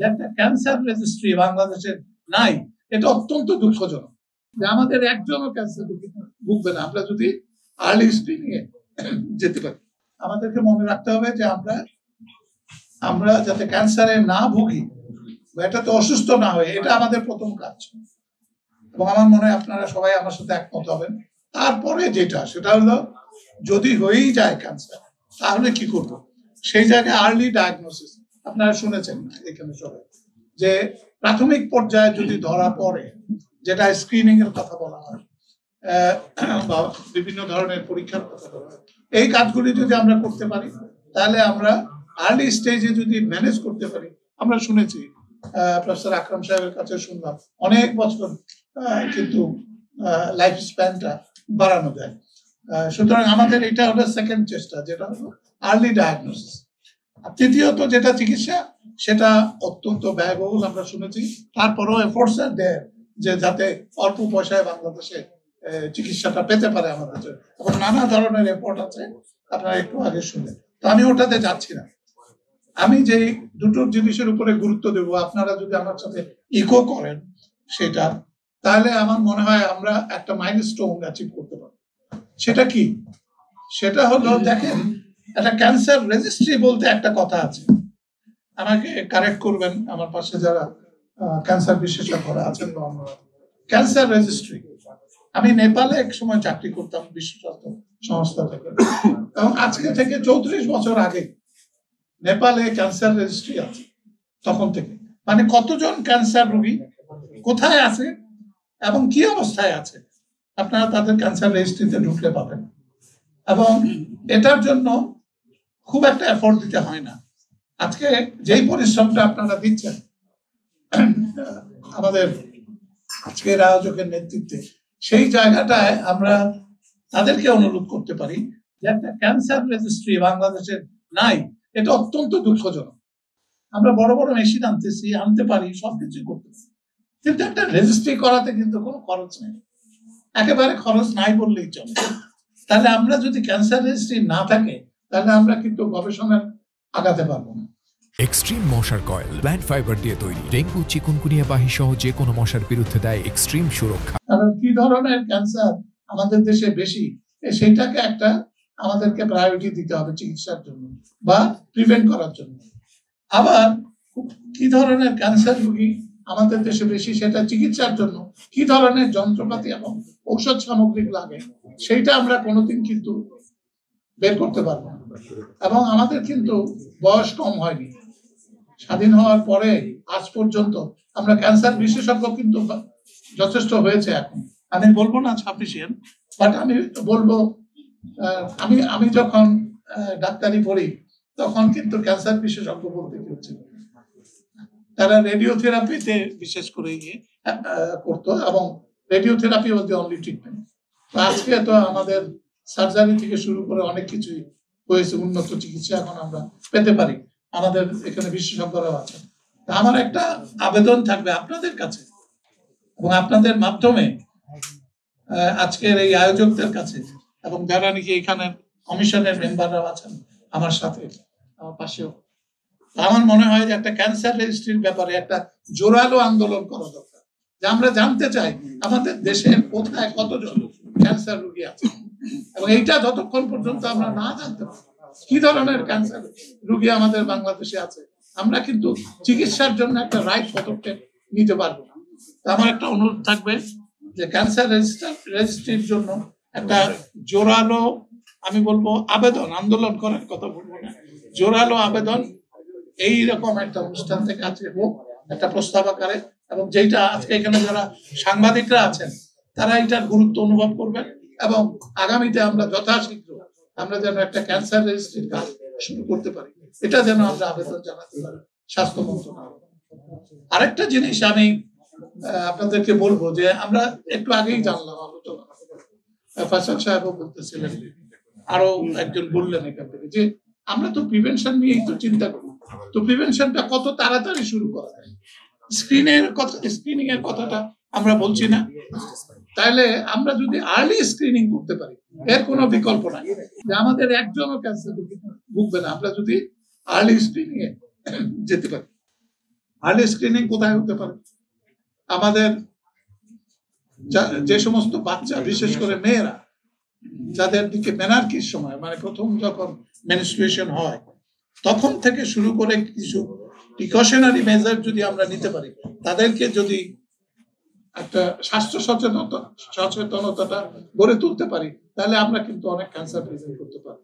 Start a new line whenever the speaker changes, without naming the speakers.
যে একটা cancer registry বাংলাদেশে নাই, এটা অত্যন্ত দুঃখজনক। যে আমাদের একজনও ক্যান্সার ভুগবে না আমরা যদি আর্লি স্ক্রিনিং এ যেতে পারি। আমাদেরকে মনে রাখতে হবে যে আমরা যাতে ক্যান্সারে না ভুগি বা এটাতে অসুস্থ না হয়, এটা আমাদের প্রথম কাজ। এবং আমার মনে হয় আপনারা সবাই আমার সাথে একমত হবেন। তারপরে সেটা হলো যদি হয়েই যায় ক্যান্সার, তাহলে কি করবো? সেই জায়গায় আর্লি ডায়াগনোসিস, আপনারা শুনেছেন এখানে সবাই, যে প্রাথমিক পর্যায়ে যদি ধরা পড়ে, যেটা স্ক্রিনিং এর কথা বলা হয় বা বিভিন্ন ধরনের পরীক্ষার কথা বলা হয়, এই কাজগুলি যদি আমরা করতে পারি, তাহলে আমরা আর্লি স্টেজে যদি ম্যানেজ করতে পারি। আমরা শুনেছি প্রফেসর আকরাম সাহেবের কাছে শুনলাম অনেক বছর কিন্তু লাইফ স্প্যানটা বাড়ানো যায়। সুতরাং আমাদের এটা হলো সেকেন্ড চেষ্টা, যেটা হলো আর্লি ডায়াগনোসিস। আর তৃতীয়ত যেটা চিকিৎসা, সেটা অত্যন্ত ব্যয়বহুল আমরা শুনেছি। তারপরেও এফোর্টস আর দেয় যে যাতে অল্প পয়সায় বাংলাদেশে চিকিৎসাটা পেতে পারে আমাদের, এবং নানা ধরনের এফোর্ট আছে, আপনারা একটু আগে শুনলেন। তো আমি ওটাতে যাচ্ছি না। আমি যে দুটো জিনিসের উপরে গুরুত্ব দেব, আপনারা যদি আমার সাথে ইকো করেন সেটা, তাহলে আমার মনে হয় আমরা একটা মাইলস্টোন অ্যাচিভ করতে পারবো। সেটা কি? সেটা হলো, দেখেন, একটা ক্যান্সার রেজিস্ট্রি বলতে একটা কথা আছে, আমাকে কারেক্ট করবেন আমার পাশে যারা ক্যান্সার বিশেষজ্ঞরা আছেন। ক্যান্সার রেজিস্ট্রি, আমি নেপালে এক সময় চাকরি করতাম বিশ্ব স্বাস্থ্য সংস্থা থেকে, এবং আজকে থেকে 34 বছর আগে নেপালে ক্যান্সার রেজিস্ট্রি আছে। তখন থেকে মানে কতজন ক্যান্সার রোগী কোথায় আছে এবং কি অবস্থায় আছে, আপনারা তাদের ক্যান্সার রেজিস্ট্রিতে ঢুকলে পাবেন। এবং এটার জন্য খুব একটা এফোর্ট দিতে হয় না। আজকে যেই পরিশ্রমটা আপনারা দিচ্ছেন আমাদের আজকের আয়োজকের নেতৃত্বে, সেই জায়গাটায় আমরা তাদেরকে অনুরোধ করতে পারি যে একটা ক্যান্সার রেজিস্ট্রি বাংলাদেশে নাই, এটা অত্যন্ত দুঃখজনক। আমরা বড় বড় মেশিন আনতে পারি, সবকিছু করতে পারি, কিন্তু একটা রেজিস্ট্রি করাতে কিন্তু কোনো খরচ নেই, একেবারে খরচ নাই বললেই চলে। তাহলে আমরা যদি ক্যান্সার রেজিস্ট্রি না থাকে, তাহলে আমরা কিন্তু গবেষণা আগাতে পারবো না।
এক্সট্রিম মশার কয়েল প্ল্যান্ট ফাইবার দিয়ে তৈরি, ডেঙ্গু, চিকুনগুনিয়া বাহি সহ যে কোনো মশার বিরুদ্ধে দেয় এক্সট্রিম সুরক্ষা।
কারণ কি ধরনের ক্যান্সার আমাদের দেশে বেশি, সেইটাকে আমাদেরকে প্রায়োরিটি দিতে হবে চিকিৎসার জন্য বা প্রিভেন্ট করার জন্য। আবার কি ধরনের ক্যান্সার রোগী আমাদের দেশে বেশি, সেটা চিকিৎসার জন্য কি ধরনের যন্ত্রপাতি এবং ঔষধ সামগ্রী লাগে, সেইটা আমরা কোনোদিন কিন্তু বের করতে পারবো না। এবং আমাদের কিন্তু বয়স কম হয়নি, স্বাধীন হওয়ার পরে আজ পর্যন্ত আমরা ক্যান্সার বিশেষজ্ঞ কিন্তু যথেষ্ট হয়েছে। এখন আমি বলবো না সাফিসিয়েন্ট, বাট আমি বলবো আমি যখন ডাক্তারি পড়ি তখন কিন্তু ক্যান্সার বিশেষজ্ঞ বলতে কেউ ছিল, তারা রেডিওথেরাপিতে বিশেষ করে করতো, এবং radiotherapy was the only treatment. আজকে তো আমাদের সার্জারি থেকে শুরু করে অনেক কিছুই হয়েছে, উন্নত চিকিৎসা এখন আমরা পেতে পারি, আমাদের এখানে বিশেষজ্ঞরাও আছেন। আমার একটা আবেদন থাকবে আপনাদের কাছে এবং আপনাদের মাধ্যমে আজকের এই আয়োজকদের কাছে, এবং যারা নাকি এখানে কমিশনের মেম্বাররাও আছেন আমার সাথে, আমার পাশেও, আমার মনে হয় যে একটা ক্যান্সার রেজিস্ট্রির ব্যাপারে একটা জোরালো আন্দোলন করা দরকার। যে আমরা জানতে চাই আমাদের দেশের কোথায় কতজন ক্যান্সার রোগী আছে, এবং এইটা যতক্ষণ পর্যন্ত আমরা না জানতে পারি কি ধরনের ক্যান্সার রোগী আমাদের বাংলাদেশে আছে, আমরা কিন্তু চিকিৎসার জন্য একটা রাইট পদক্ষেপ নিতে পারবো না। আমার একটা অনুরোধ থাকবে যে ক্যান্সার রেজিস্ট্রির জন্য একটা জোরালো, আমি বলবো আবেদন, আন্দোলন করার কথা বলবো না, জোরালো আবেদন এইরকম একটা অনুষ্ঠান থেকে আজকে হোক, একটা প্রস্তাব আকারে, এবং যেটা আজকে এখানে যারা সাংবাদিকরা আছেন তারা এটার গুরুত্ব অনুভব করবেন, এবং আগামীতে আমরা যথাশীঘ্র আমরা যেন একটা ক্যান্সার রেজিস্ট্রির কাজ শুরু করতে পারি, এটা যেন আমরা আবেদন জানাতে পারি স্বাস্থ্য মন্ত্রণালয়। আরেকটা জিনিস আমি আপনাদেরকে বলবো, যে আমরা একটু আগেই জানলাম আলোচনা, ফয়সাল সাহেবও বলতেছিলেন, আরো একজন বললেন এখান থেকে, যে আমরা তো প্রিভেনশন নিয়েই তো চিন্তা করি, তো প্রিভেনশনটা কত তাড়াতাড়ি শুরু করা যায়, স্ক্রিনিং এর কথাটা আমরা বলছি না, তাহলে আমরা যদি আর্লি স্ক্রিনিং করতে পারি, এর কোনো বিকল্প নাই, যে আমাদের একজনও ক্যান্সার ভুগবে না আমরা যদি আর্লি স্ক্রিনিং এ যেতে পারি। আর্লি স্ক্রিনিং কোথায় হতে পারে? আমাদের যে সমস্ত বাচ্চা, বিশেষ করে মেয়েরা, যাদের দিকে মেনার্কির সময়, মানে প্রথম যখন মেনস্ট্রুয়েশন হয় তখন থেকে শুরু করে কিছু প্রিকশনারি মেজার যদি আমরা নিতে পারি, তাদেরকে যদি একটা স্বাস্থ্য সচেতনতাটা গড়ে তুলতে পারি, তাহলে আমরা কিন্তু অনেক ক্যান্সার প্রিভেন্ট করতে পারি।